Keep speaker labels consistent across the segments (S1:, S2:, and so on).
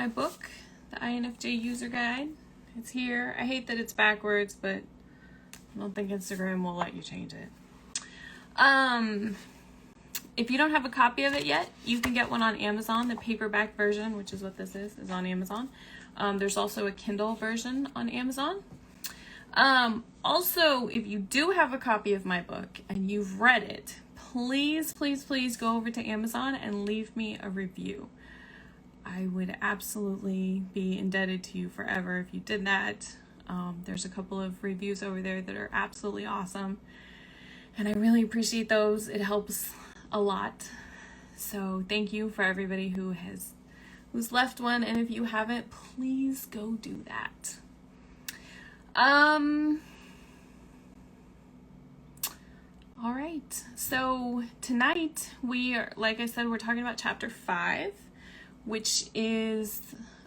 S1: my book, the INFJ User Guide. It's here. I hate that it's backwards, but I don't think Instagram will let you change it. If you don't have a copy of it yet, you can get one on Amazon. The paperback version, which is what this is on Amazon. There's also a Kindle version on Amazon. Also, if you do have a copy of my book and you've read it, please, please, please go over to Amazon and leave me a review. I would absolutely be indebted to you forever if you did that. There's a couple of reviews over there that are absolutely awesome, and I really appreciate those. It helps a lot. So thank you for everybody who's left one, and if you haven't, please go do that. All right, so tonight like I said, we're talking about chapter 5, which is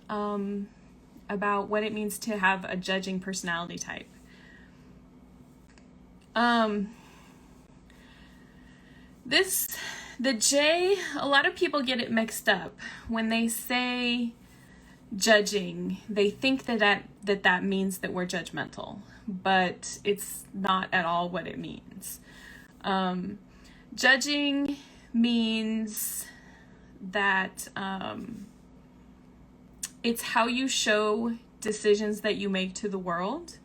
S1: about what it means to have a judging personality type. The J, a lot of people get it mixed up. When they say judging, they think that means that we're judgmental, but it's not at all what it means. Judging means that it's how you show decisions that you make to the world,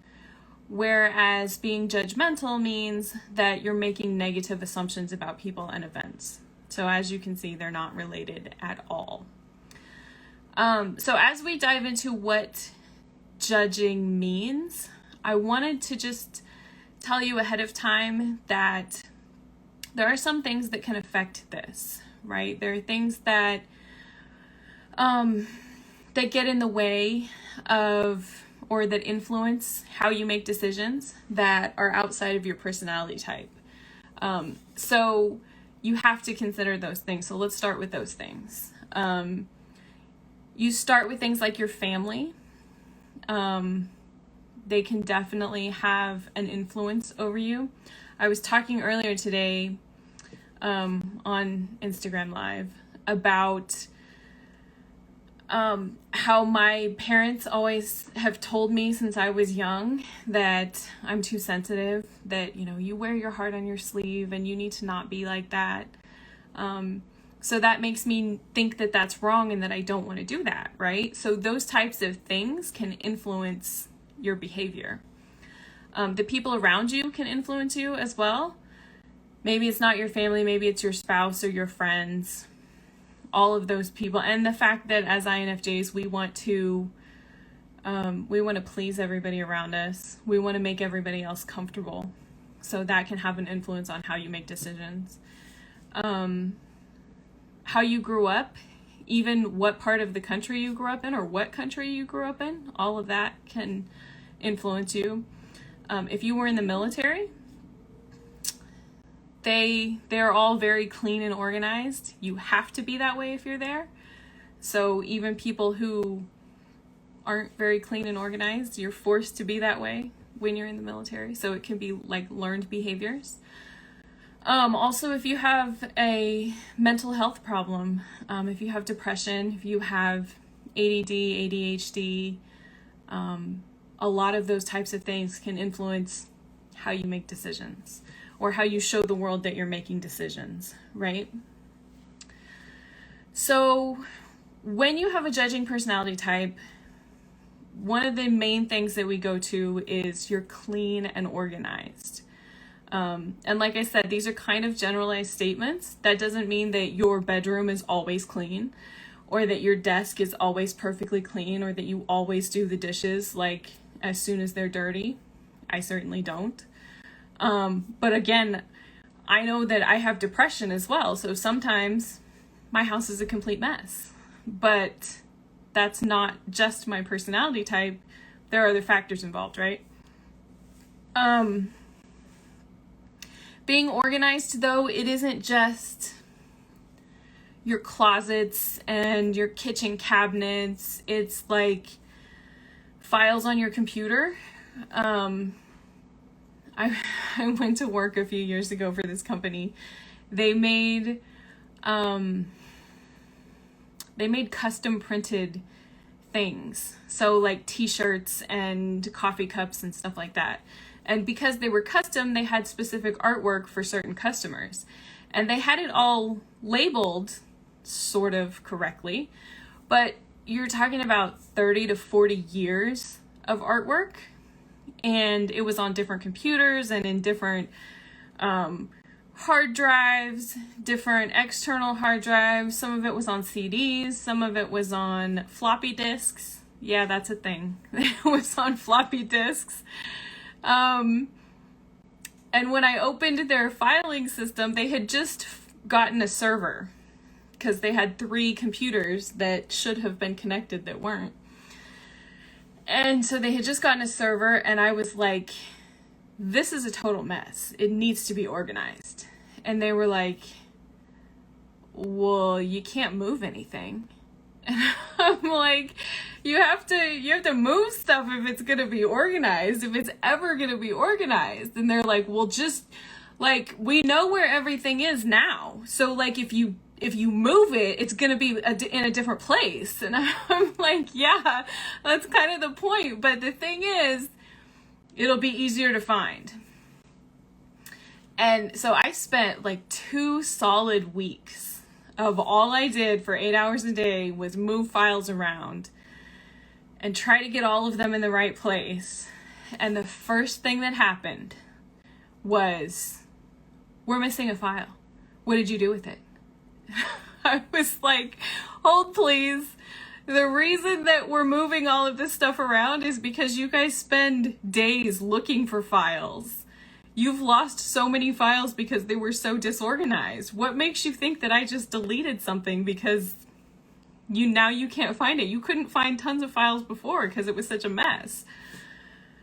S1: whereas being judgmental means that you're making negative assumptions about people and events. So as you can see, they're not related at all. So as we dive into what judging means, I wanted to just tell you ahead of time that there are some things that can affect this, right? There are things that that get in the way of, or that influence how you make decisions that are outside of your personality type. So you have to consider those things. So let's start with those things. You start with things like your family. They can definitely have an influence over you. I was talking earlier today on Instagram Live about how my parents always have told me since I was young that I'm too sensitive, that, you wear your heart on your sleeve and you need to not be like that. So that makes me think that that's wrong and that I don't want to do that, right? So those types of things can influence your behavior. The people around you can influence you as well. Maybe it's not your family, maybe it's your spouse or your friends, all of those people. And the fact that as INFJs, we want to please everybody around us. We want to make everybody else comfortable. So that can have an influence on how you make decisions. How you grew up, even what part of the country you grew up in or what country you grew up in, all of that can influence you. If you were in the military, they're all very clean and organized. You have to be that way if you're there. So even people who aren't very clean and organized, you're forced to be that way when you're in the military. So it can be like learned behaviors. Also, if you have a mental health problem, if you have depression, if you have ADD, ADHD, a lot of those types of things can influence how you make decisions or how you show the world that you're making decisions, right? So when you have a judging personality type, one of the main things that we go to is you're clean and organized. And like I said, these are kind of generalized statements. That doesn't mean that your bedroom is always clean or that your desk is always perfectly clean or that you always do the dishes like as soon as they're dirty. I certainly don't. But again, I know that I have depression as well. So sometimes my house is a complete mess, but that's not just my personality type. There are other factors involved, right? Being organized, though, it isn't just your closets and your kitchen cabinets. It's like files on your computer. I went to work a few years ago for this company. They made custom printed things. So like t-shirts and coffee cups and stuff like that. And because they were custom, they had specific artwork for certain customers. And they had it all labeled sort of correctly. But you're talking about 30 to 40 years of artwork. And it was on different computers and in different hard drives, different external hard drives. Some of it was on CDs. Some of it was on floppy disks. Yeah, that's a thing. It was on floppy disks. And when I opened their filing system, they had just gotten a server because they had 3 computers that should have been connected that weren't. And so they had just gotten a server, and I was like, this is a total mess. It needs to be organized. And they were like, well, you can't move anything. And I'm like, you have to move stuff if it's going to be organized, if it's ever going to be organized. And they're like, well, just like, we know where everything is now. So like, if you move it, it's going to be in a different place. And I'm like, yeah, that's kind of the point. But the thing is, it'll be easier to find. And so I spent like 2 solid weeks of all I did for 8 hours a day was move files around and try to get all of them in the right place. And the first thing that happened was, we're missing a file. What did you do with it? I was like, hold please. The reason that we're moving all of this stuff around is because you guys spend days looking for files. You've lost so many files because they were so disorganized. What makes you think that I just deleted something because you can't find it? You couldn't find tons of files before because it was such a mess.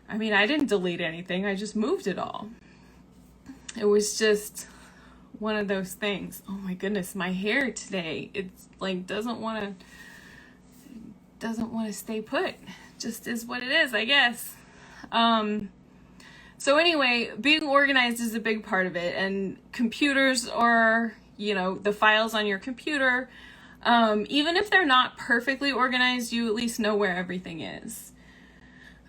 S1: I mean, I didn't delete anything. I just moved it all. It was just one of those things. Oh my goodness, my hair today, it's like doesn't want to stay put. Just is what it is, I guess. So anyway, being organized is a big part of it, and computers or, the files on your computer, even if they're not perfectly organized, you at least know where everything is.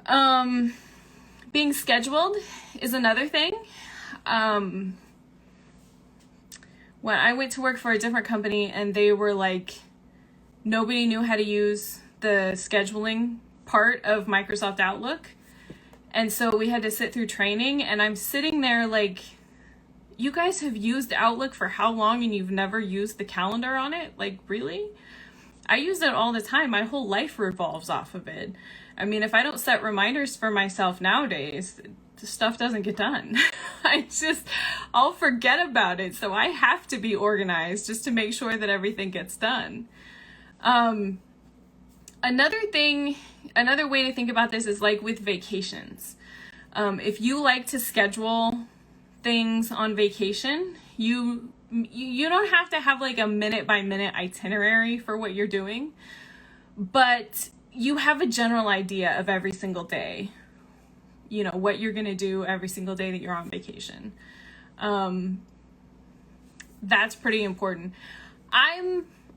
S1: Being scheduled is another thing. When I went to work for a different company and they were like, nobody knew how to use the scheduling part of Microsoft Outlook. And so we had to sit through training, and I'm sitting there like, you guys have used Outlook for how long and you've never used the calendar on it? Like, really? I use it all the time. My whole life revolves off of it. I mean, if I don't set reminders for myself nowadays, the stuff doesn't get done. I'll forget about it. So I have to be organized just to make sure that everything gets done. Another way to think about this is like with vacations. If you like to schedule things on vacation, you don't have to have like a minute by minute itinerary for what you're doing, but you have a general idea of every single day, what you're going to do every single day that you're on vacation. That's pretty important.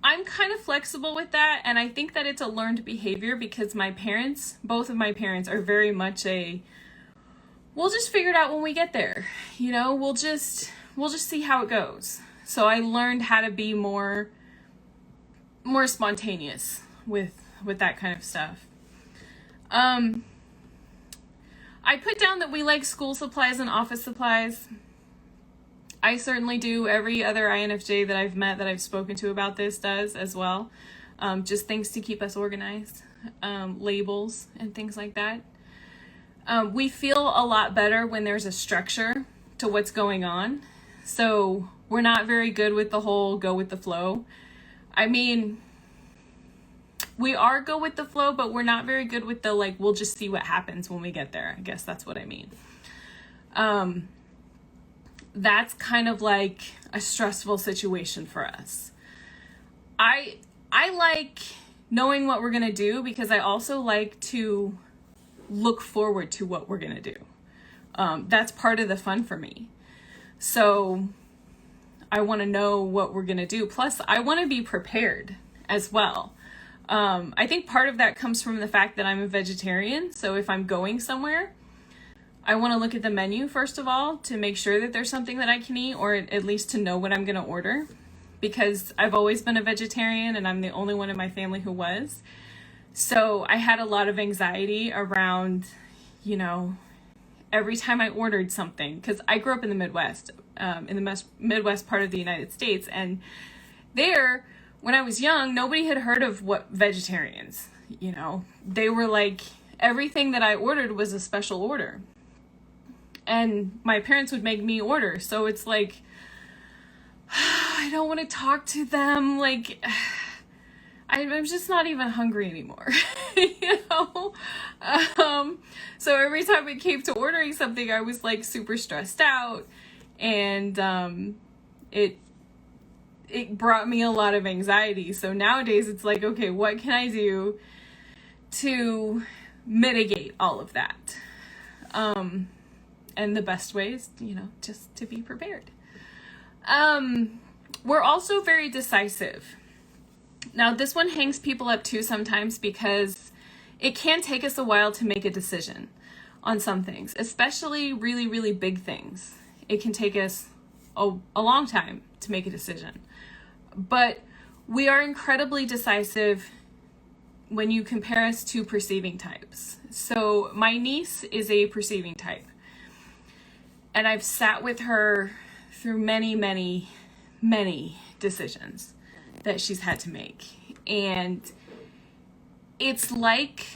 S1: I'm kind of flexible with that, and I think that it's a learned behavior because both of my parents are very much we'll just figure it out when we get there. We'll just see how it goes. So I learned how to be more spontaneous with that kind of stuff. I put down that we like school supplies and office supplies. I certainly do. Every other INFJ that I've met that I've spoken to about this does as well. Just things to keep us organized, labels and things like that. We feel a lot better when there's a structure to what's going on. So we're not very good with the whole go with the flow. I mean, we are go with the flow, but we're not very good with the we'll just see what happens when we get there. I guess that's what I mean. That's kind of like a stressful situation for us. I like knowing what we're going to do because I also like to look forward to what we're going to do. That's part of the fun for me. So I want to know what we're going to do. Plus, I want to be prepared as well. I think part of that comes from the fact that I'm a vegetarian. So if I'm going somewhere, I want to look at the menu first of all to make sure that there's something that I can eat, or at least to know what I'm going to order, because I've always been a vegetarian and I'm the only one in my family who was. So I had a lot of anxiety around, every time I ordered something, because I grew up in the Midwest, in the Midwest part of the United States. And there, when I was young, nobody had heard of what vegetarians, they were like, everything that I ordered was a special order. And my parents would make me order. So it's like, I don't want to talk to them. Like, I'm just not even hungry anymore, So every time it came to ordering something, I was like super stressed out, and it brought me a lot of anxiety. So nowadays it's like, okay, what can I do to mitigate all of that? And the best way is, just to be prepared. We're also very decisive. Now, this one hangs people up too sometimes, because it can take us a while to make a decision on some things, especially really, really big things. It can take us a long time to make a decision. But we are incredibly decisive when you compare us to perceiving types. So my niece is a perceiving type. And I've sat with her through many, many, many decisions that she's had to make. And it's like,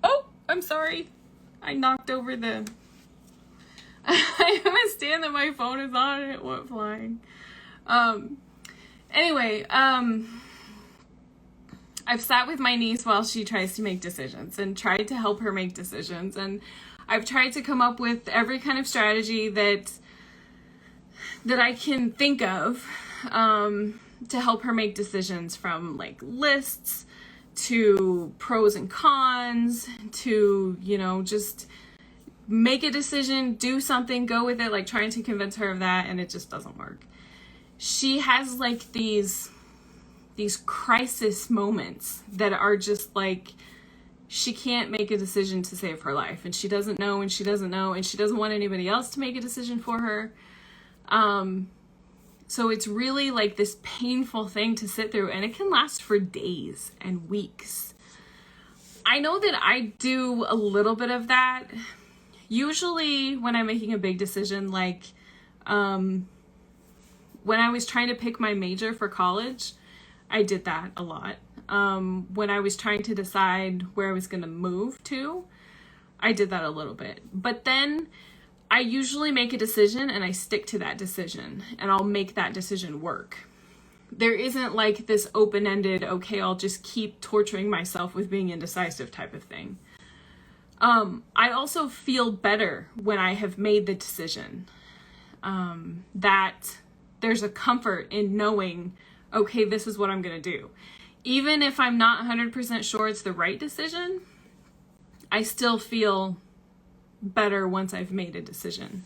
S1: oh, I'm sorry. I knocked over I have a stand that my phone is on and it went flying. Anyway, I've sat with my niece while she tries to make decisions and tried to help her make decisions. And I've tried to come up with every kind of strategy that I can think of to help her make decisions, from like lists to pros and cons to, just make a decision, do something, go with it, like trying to convince her of that, and it just doesn't work. She has like these crisis moments that are just like, she can't make a decision to save her life, and she doesn't know, and she doesn't know, and she doesn't want anybody else to make a decision for her. So it's really like this painful thing to sit through, and it can last for days and weeks. I know that I do a little bit of that. Usually when I'm making a big decision, like when I was trying to pick my major for college, I did that a lot. When I was trying to decide where I was going to move to, I did that a little bit. But then I usually make a decision and I stick to that decision, and I'll make that decision work. There isn't like this open-ended, okay, I'll just keep torturing myself with being indecisive type of thing. I also feel better when I have made the decision, that there's a comfort in knowing, okay, this is what I'm going to do. Even if I'm not 100% sure it's the right decision, I still feel better once I've made a decision.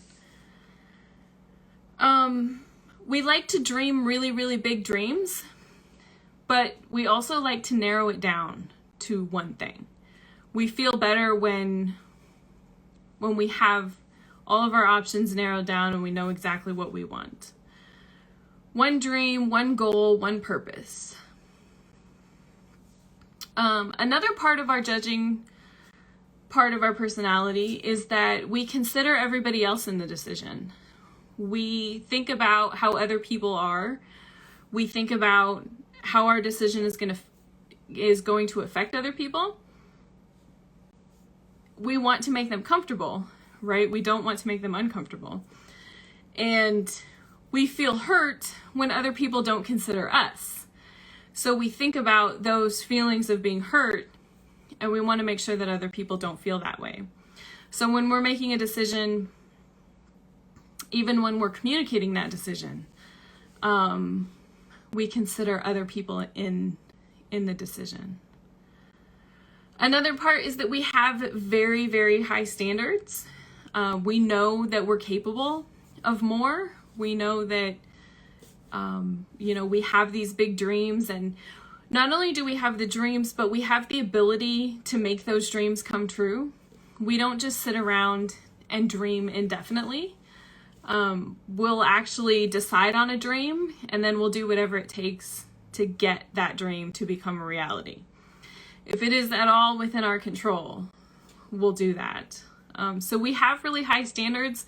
S1: We like to dream really, really big dreams, but we also like to narrow it down to one thing. We feel better when we have all of our options narrowed down and we know exactly what we want. One dream, one goal, one purpose. Another part of our judging part of our personality is that we consider everybody else in the decision. We think about how other people are. We think about how our decision is going to affect other people. We want to make them comfortable, right? We don't want to make them uncomfortable. And we feel hurt when other people don't consider us. So we think about those feelings of being hurt, and we want to make sure that other people don't feel that way. So when we're making a decision, even when we're communicating that decision, we consider other people in the decision. Another part is that we have very, very high standards. We know that we're capable of more. We know that, we have these big dreams, and not only do we have the dreams, but we have the ability to make those dreams come true. We don't just sit around and dream indefinitely. We'll actually decide on a dream, and then we'll do whatever it takes to get that dream to become a reality. If it is at all within our control, we'll do that. So we have really high standards.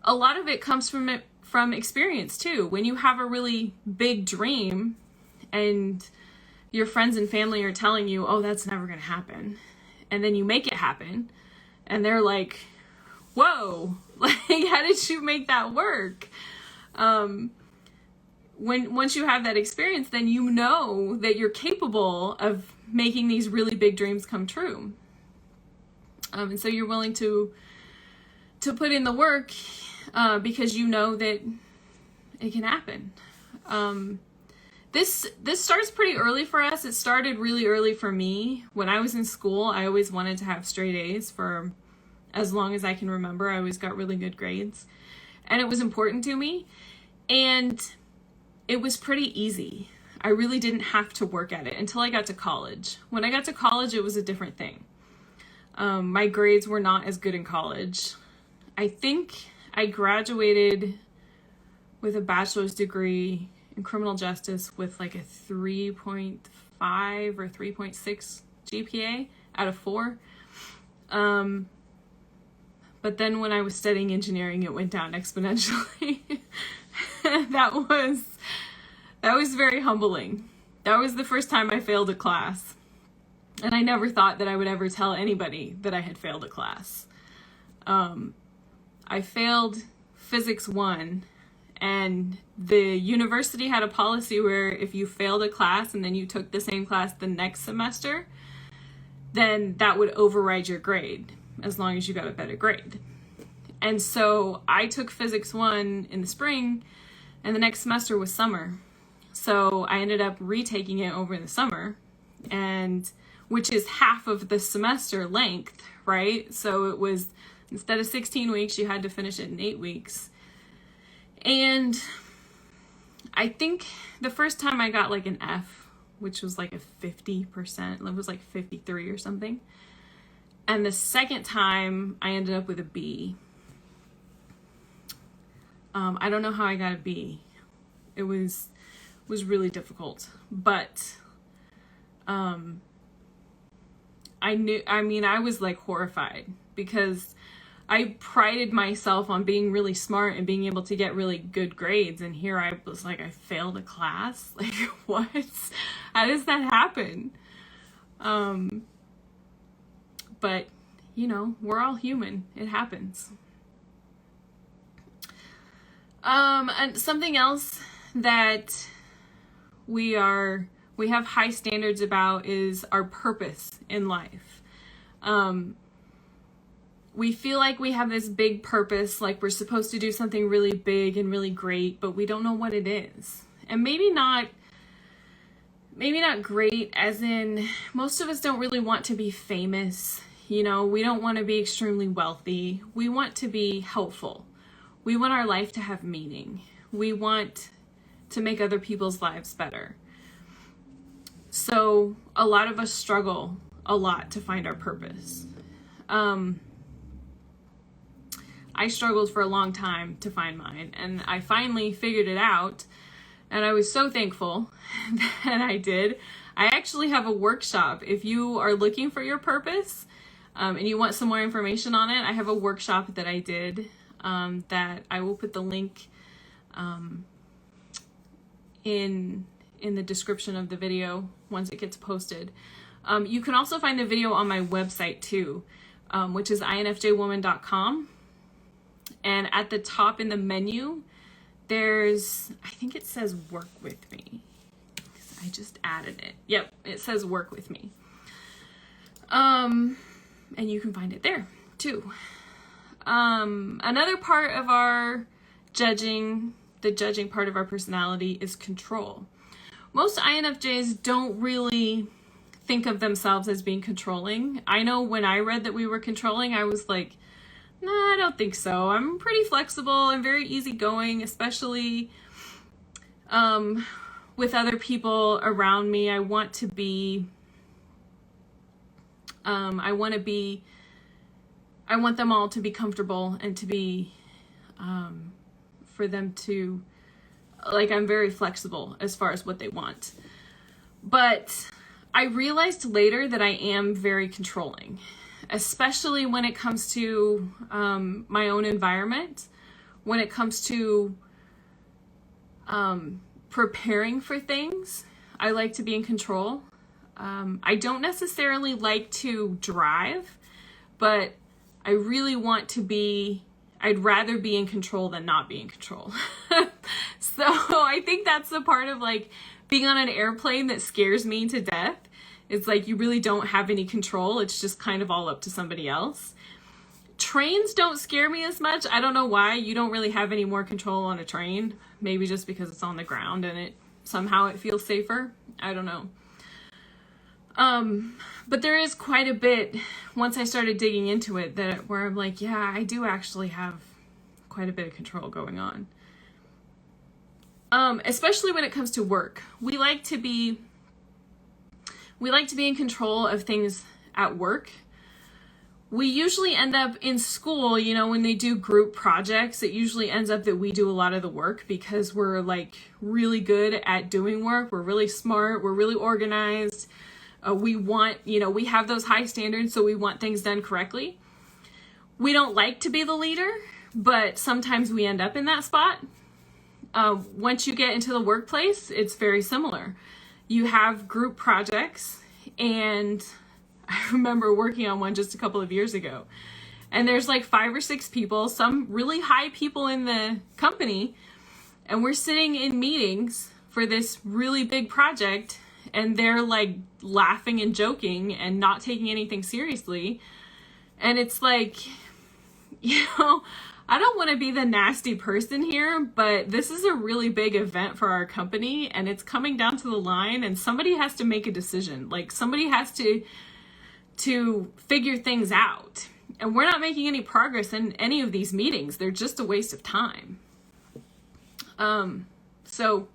S1: A lot of it comes from experience too. When you have a really big dream and your friends and family are telling you, oh, that's never going to happen. And then you make it happen. And they're like, whoa, like, how did you make that work? Once you have that experience, then you know that you're capable of making these really big dreams come true. And so you're willing to put in the work because you know that it can happen. This starts pretty early for us. It started really early for me. When I was in school, I always wanted to have straight A's for as long as I can remember. I always got really good grades. And it was important to me. And it was pretty easy. I really didn't have to work at it until I got to college. When I got to college, it was a different thing. My grades were not as good in college. I think I graduated with a bachelor's degree in criminal justice with like a 3.5 or 3.6 GPA out of 4. But then when I was studying engineering, it went down exponentially. That was very humbling. That was the first time I failed a class. And I never thought that I would ever tell anybody that I had failed a class. I failed Physics 1, and the university had a policy where if you failed a class and then you took the same class the next semester, then that would override your grade as long as you got a better grade. And so I took Physics 1 in the spring, and the next semester was summer. So I ended up retaking it over the summer, and which is half of the semester length, right? So it was, instead of 16 weeks, you had to finish it in 8 weeks. And I think the first time I got like an F, which was like a 50%, it was like 53 or something. And the second time I ended up with a B. I don't know how I got a B. It was really difficult, but I was like horrified because I prided myself on being really smart and being able to get really good grades. And here I was like, I failed a class. Like, what? How does that happen? But you know, we're all human. It happens. And something else that we have high standards about is our purpose in life. We feel like we have this big purpose, like we're supposed to do something really big and really great, but we don't know what it is. And maybe not great as in most of us don't really want to be famous. You know, we don't want to be extremely wealthy. We want to be helpful. We want our life to have meaning. We want to make other people's lives better. So a lot of us struggle a lot to find our purpose. I struggled for a long time to find mine, and I finally figured it out, and I was so thankful that I did. I actually have a workshop. If you are looking for your purpose and you want some more information on it, I have a workshop that I did that I will put the link in the description of the video once it gets posted. You can also find the video on my website too, which is infjwoman.com. And at the top in the menu, there's, I think it says work with me. I just added it. Yep, it says work with me. And you can find it there too. Another part of our judging, the judging part of our personality is control. Most INFJs don't really think of themselves as being controlling. I know when I read that we were controlling, I was like, nah, I don't think so. I'm pretty flexible and very easygoing, especially with other people around me, I want to be, I want them all to be comfortable and to be, for them to, like, I'm very flexible as far as what they want. But I realized later that I am very controlling, especially when it comes to my own environment, when it comes to preparing for things. I like to be in control. I don't necessarily like to drive, but I really want to be, I'd rather be in control than not be in control. So I think that's the part of like being on an airplane that scares me to death. It's like you really don't have any control. It's just kind of all up to somebody else. Trains don't scare me as much. I don't know why. You don't really have any more control on a train. Maybe just because it's on the ground and it feels safer. I don't know. But there is quite a bit once I started digging into it where I'm like, yeah, I do actually have quite a bit of control going on. Especially when it comes to work. We like to be in control of things at work. We usually end up in school, you know, when they do group projects, it usually ends up that we do a lot of the work because we're like really good at doing work. We're really smart. We're really organized. We want, you know, we have those high standards, so we want things done correctly. We don't like to be the leader, but sometimes we end up in that spot. Once you get into the workplace, it's very similar. You have group projects, and I remember working on one just a couple of years ago. And there's like 5 or 6 people, some really high people in the company, and we're sitting in meetings for this really big project, and they're like laughing and joking and not taking anything seriously. And it's like, you know, I don't want to be the nasty person here, but this is a really big event for our company and it's coming down to the line and somebody has to make a decision. Like somebody has to figure things out. And we're not making any progress in any of these meetings. They're just a waste of time. So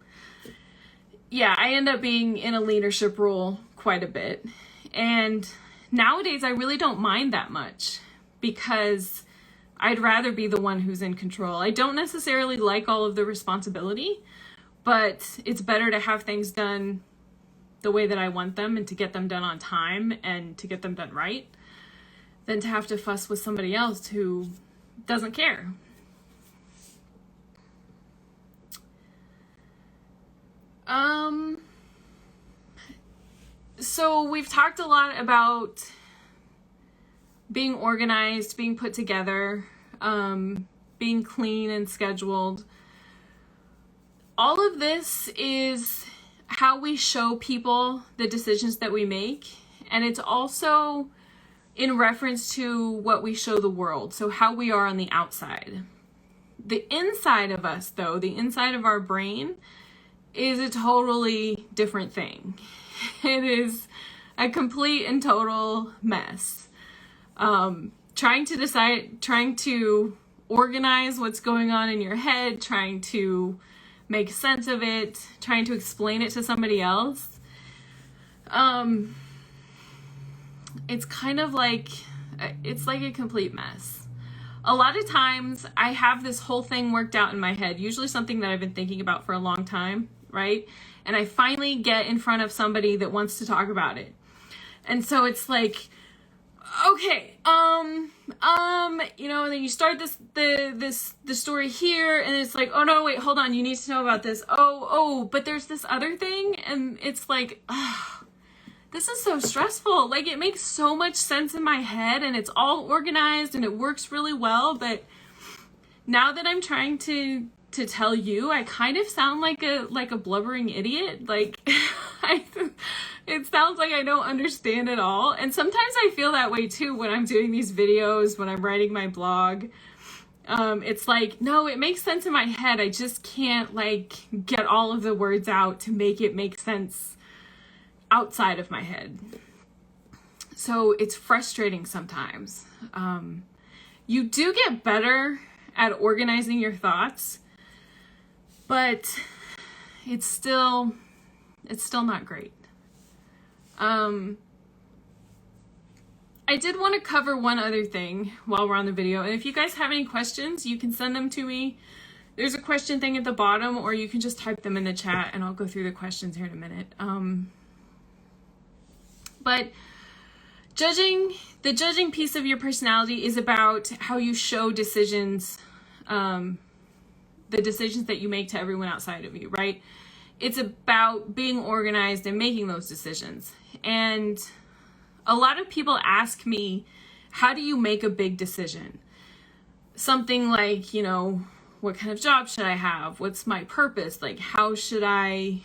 S1: yeah, I end up being in a leadership role quite a bit. And nowadays I really don't mind that much because I'd rather be the one who's in control. I don't necessarily like all of the responsibility, but it's better to have things done the way that I want them and to get them done on time and to get them done right than to have to fuss with somebody else who doesn't care. So we've talked a lot about being organized, being put together, being clean and scheduled. All of this is how we show people the decisions that we make. And it's also in reference to what we show the world. So how we are on the outside. The inside of us, though, the inside of our brain is a totally different thing. It is a complete and total mess. Trying to organize what's going on in your head, trying to make sense of it, trying to explain it to somebody else. It's kind of like, it's like a complete mess. A lot of times I have this whole thing worked out in my head, usually something that I've been thinking about for a long time, right? And I finally get in front of somebody that wants to talk about it. And so it's like, okay, you know, and then you start the story here and it's like, oh no, wait, hold on. You need to know about this. Oh, but there's this other thing. And it's like, this is so stressful. Like it makes so much sense in my head and it's all organized and it works really well. But now that I'm trying to tell you, I kind of sound like a blubbering idiot. Like it sounds like I don't understand it all. And sometimes I feel that way too when I'm doing these videos, when I'm writing my blog. It's like, no, it makes sense in my head. I just can't like get all of the words out to make it make sense outside of my head. So it's frustrating sometimes. You do get better at organizing your thoughts, but it's still It's still not great. I did want to cover one other thing while we're on the video, and if you guys have any questions, you can send them to me. There's a question thing at the bottom, or you can just type them in the chat and I'll go through the questions here in a minute. But the judging piece of your personality is about how you show decisions, the decisions that you make to everyone outside of you, right? It's about being organized and making those decisions. And a lot of people ask me, how do you make a big decision? Something like, you know, what kind of job should I have? What's my purpose? Like, how do I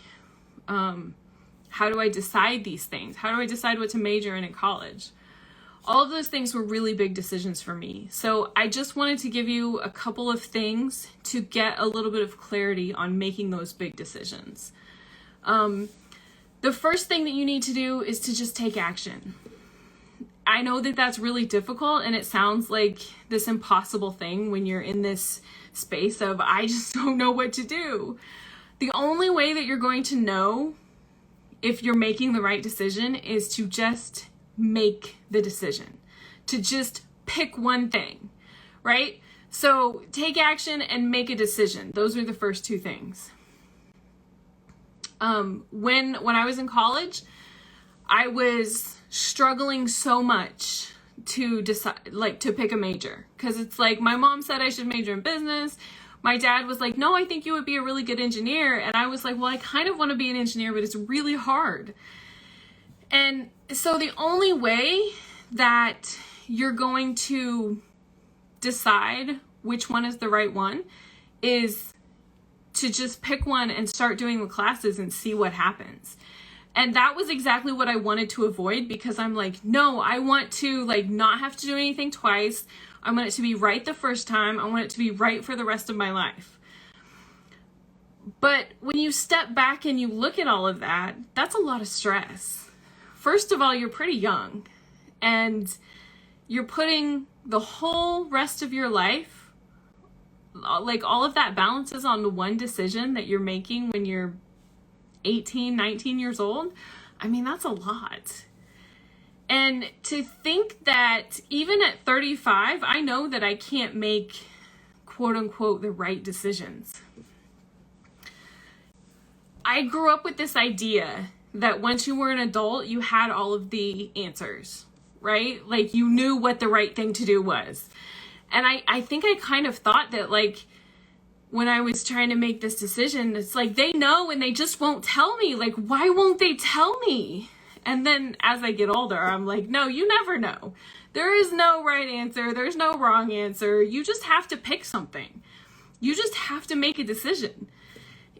S1: decide these things? How do I decide what to major in college? All of those things were really big decisions for me. So I just wanted to give you a couple of things to get a little bit of clarity on making those big decisions. The first thing that you need to do is to just take action. I know that that's really difficult and it sounds like this impossible thing when you're in this space of, I just don't know what to do. The only way that you're going to know if you're making the right decision is to just make the decision, to just pick one thing, right? So take action and make a decision. Those are the first two things. When I was in college, I was struggling so much to decide, like, to pick a major, because it's like my mom said I should major in business. My dad was like, no, I think you would be a really good engineer. And I was like, well, I kind of want to be an engineer, but it's really hard. And so the only way that you're going to decide which one is the right one is to just pick one and start doing the classes and see what happens. And that was exactly what I wanted to avoid, because I'm like, no, I want to like not have to do anything twice. I want it to be right the first time. I want it to be right for the rest of my life. But when you step back and you look at all of that, that's a lot of stress. First of all, you're pretty young and you're putting the whole rest of your life, like all of that balances on the one decision that you're making when you're 18, 19 years old. I mean, that's a lot. And to think that even at 35, I know that I can't make quote unquote the right decisions. I grew up with this idea that once you were an adult, you had all of the answers, right? Like you knew what the right thing to do was. And I think I kind of thought that, like, when I was trying to make this decision, it's like they know and they just won't tell me. Like, why won't they tell me? And then as I get older, I'm like, no, you never know. There is no right answer. There's no wrong answer. You just have to pick something. You just have to make a decision.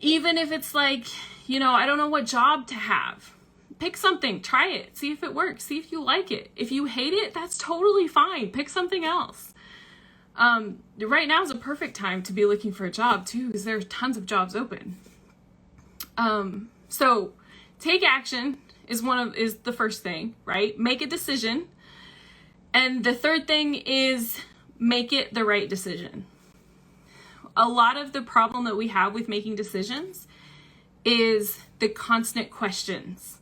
S1: Even if it's like, you know, I don't know what job to have. Pick something, try it, see if it works, see if you like it. If you hate it, that's totally fine. Pick something else. Right now is a perfect time to be looking for a job too, because there's tons of jobs open. So take action is the first thing, right? Make a decision. And the third thing is make it the right decision. A lot of the problem that we have with making decisions is the constant questions.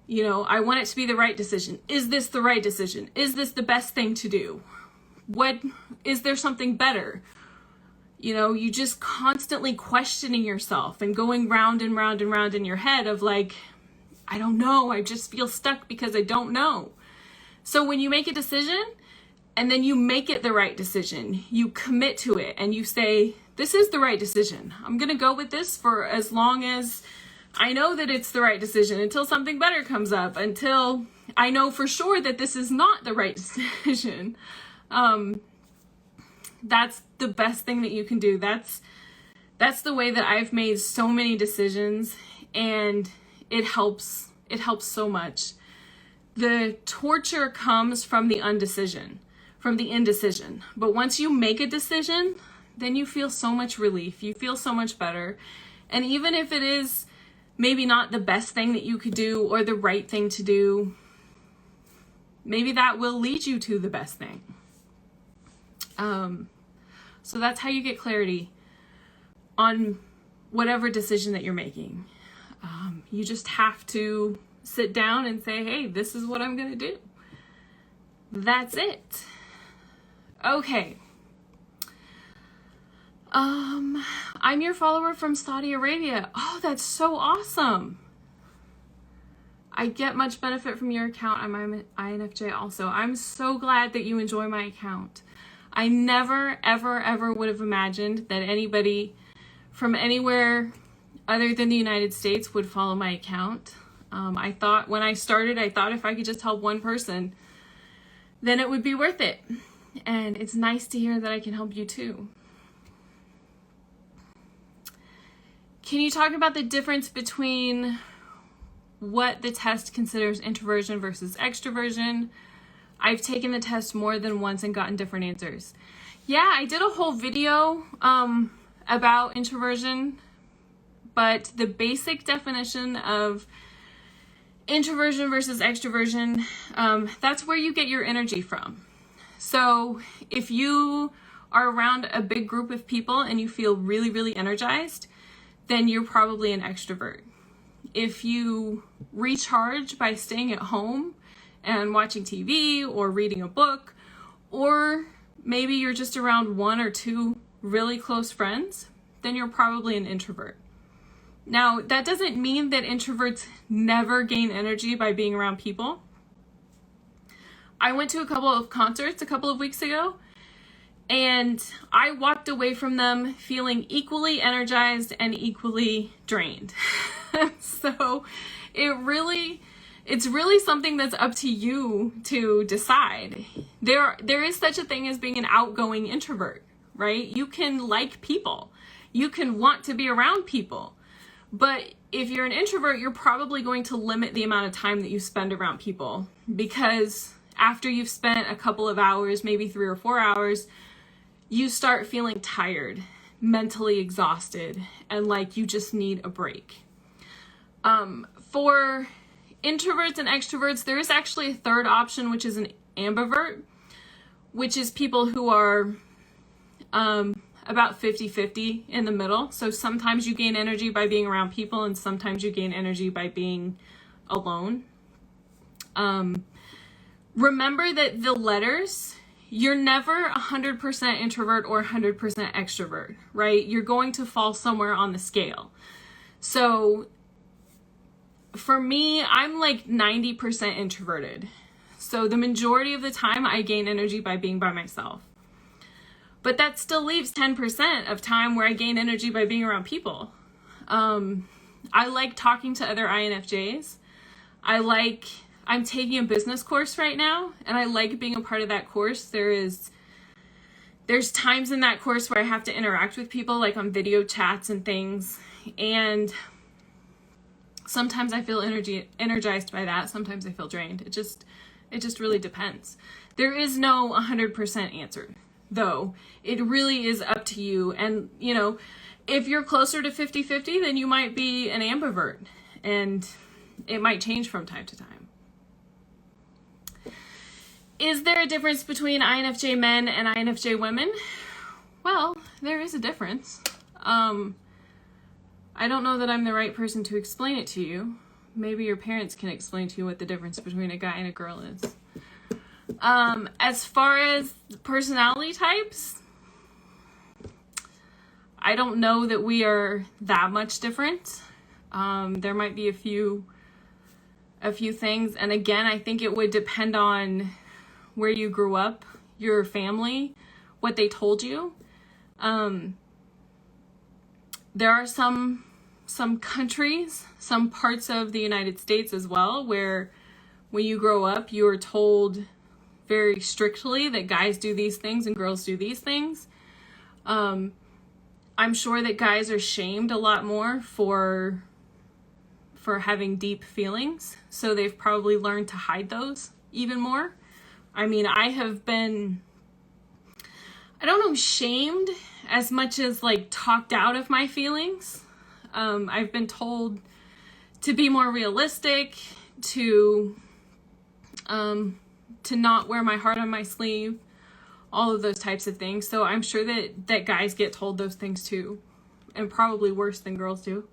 S1: You know, I want it to be the right decision. Is this the right decision? Is this the best thing to do? Is there something better? You know, you just constantly questioning yourself and going round and round and round in your head of like, I don't know. I just feel stuck because I don't know. So when you make a decision and then you make it the right decision, you commit to it and you say, this is the right decision. I'm going to go with this for as long as I know that it's the right decision, until something better comes up, until I know for sure that this is not the right decision. That's the best thing that you can do. That's the way that I've made so many decisions, and it helps so much. The torture comes from the indecision. But once you make a decision, then you feel so much relief. You feel so much better. And even if it is maybe not the best thing that you could do or the right thing to do, maybe that will lead you to the best thing. So that's how you get clarity on whatever decision that you're making. You just have to sit down and say, hey, this is what I'm going to do. That's it. Okay. I'm your follower from Saudi Arabia. Oh, that's so awesome. I get much benefit from your account. I'm an INFJ also. I'm so glad that you enjoy my account. I never, ever, ever would have imagined that anybody from anywhere other than the United States would follow my account. I thought when I started, if I could just help one person, then it would be worth it. And it's nice to hear that I can help you too. Can you talk about the difference between what the test considers introversion versus extroversion? I've taken the test more than once and gotten different answers. Yeah, I did a whole video about introversion, but the basic definition of introversion versus extroversion, that's where you get your energy from. So if you are around a big group of people and you feel really, really energized, then you're probably an extrovert. If you recharge by staying at home and watching TV or reading a book, or maybe you're just around one or two really close friends, then you're probably an introvert. Now, that doesn't mean that introverts never gain energy by being around people. I went to a couple of concerts a couple of weeks ago, and I walked away from them feeling equally energized and equally drained. So it's really something that's up to you to decide. There is such a thing as being an outgoing introvert, right? You can like people. You can want to be around people. But if you're an introvert, you're probably going to limit the amount of time that you spend around people, because after you've spent a couple of hours, maybe 3 or 4 hours, you start feeling tired, mentally exhausted, and like you just need a break. For introverts and extroverts, there is actually a third option, which is an ambivert, which is people who are about 50-50 in the middle. So sometimes you gain energy by being around people, and sometimes you gain energy by being alone. Remember that the letters, you're never 100% introvert or 100% extrovert, right? You're going to fall somewhere on the scale. So for me, I'm like 90% introverted. So the majority of the time I gain energy by being by myself. But that still leaves 10% of time where I gain energy by being around people. I like talking to other INFJs. I'm taking a business course right now, and I like being a part of that course. There's times in that course where I have to interact with people, like on video chats and things. And sometimes I feel energized by that. Sometimes I feel drained. It just really depends. There is no 100% answer, though. It really is up to you. And, you know, if you're closer to 50-50, then you might be an ambivert, and it might change from time to time. Is there a difference between INFJ men and INFJ women? Well, there is a difference. I don't know that I'm the right person to explain it to you. Maybe your parents can explain to you what the difference between a guy and a girl is. As far as personality types, I don't know that we are that much different. There might be a few things. And again, I think it would depend on where you grew up, your family, what they told you. There are some countries, some parts of the United States as well, where when you grow up, you are told very strictly that guys do these things and girls do these things. I'm sure that guys are shamed a lot more for having deep feelings, so they've probably learned to hide those even more. I mean, I have been, I don't know, shamed as much as like talked out of my feelings. I've been told to be more realistic, to not wear my heart on my sleeve, all of those types of things. So I'm sure that guys get told those things too, and probably worse than girls do.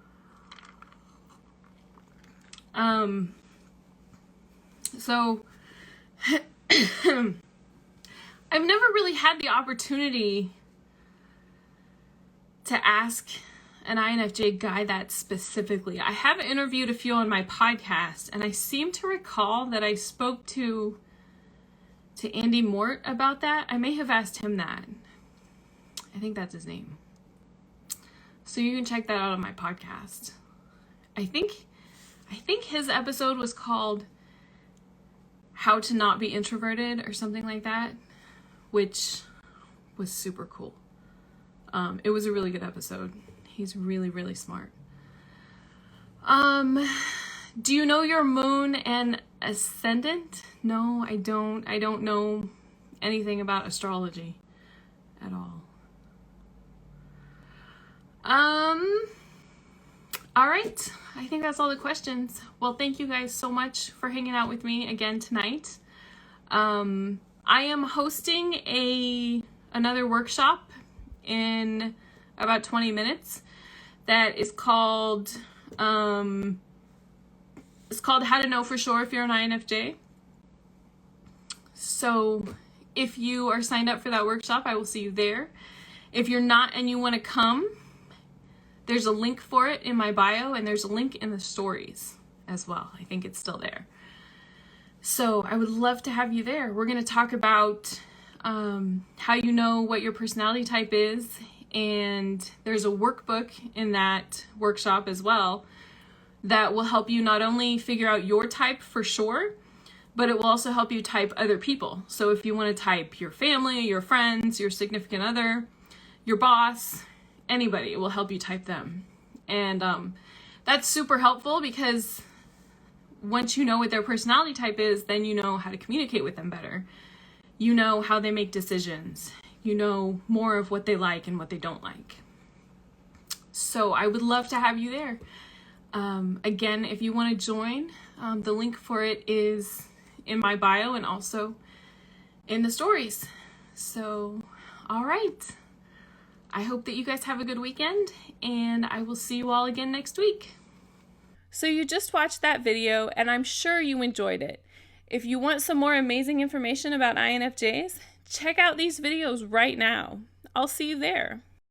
S1: So I've never really had the opportunity to ask an INFJ guy that specifically. I have interviewed a few on my podcast, and I seem to recall that I spoke to Andy Mort about that. I may have asked him that. I think that's his name. So you can check that out on my podcast. I think his episode was called How to Not Be Introverted or something like that, which was super cool. It was a really good episode. He's really, really smart. Do you know your moon and ascendant? No, I don't. I don't know anything about astrology at all. All right. I think that's all the questions. Well, thank you guys so much for hanging out with me again tonight. I am hosting another workshop in about 20 minutes that is called How to Know for Sure If You're an INFJ. So if you are signed up for that workshop, I will see you there. If you're not and you want to come, there's a link for it in my bio, and there's a link in the stories as well. I think it's still there. So I would love to have you there. We're going to talk about how you know what your personality type is, and there's a workbook in that workshop as well that will help you not only figure out your type for sure, but it will also help you type other people. So if you want to type your family, your friends, your significant other, your boss, anybody, it will help you type them. And that's super helpful because once you know what their personality type is, then you know how to communicate with them better. You know how they make decisions. You know more of what they like and what they don't like. So I would love to have you there. Again, if you want to join, the link for it is in my bio and also in the stories. So, all right. I hope that you guys have a good weekend, and I will see you all again next week. So you just watched that video, and I'm sure you enjoyed it. If you want some more amazing information about INFJs, check out these videos right now. I'll see you there.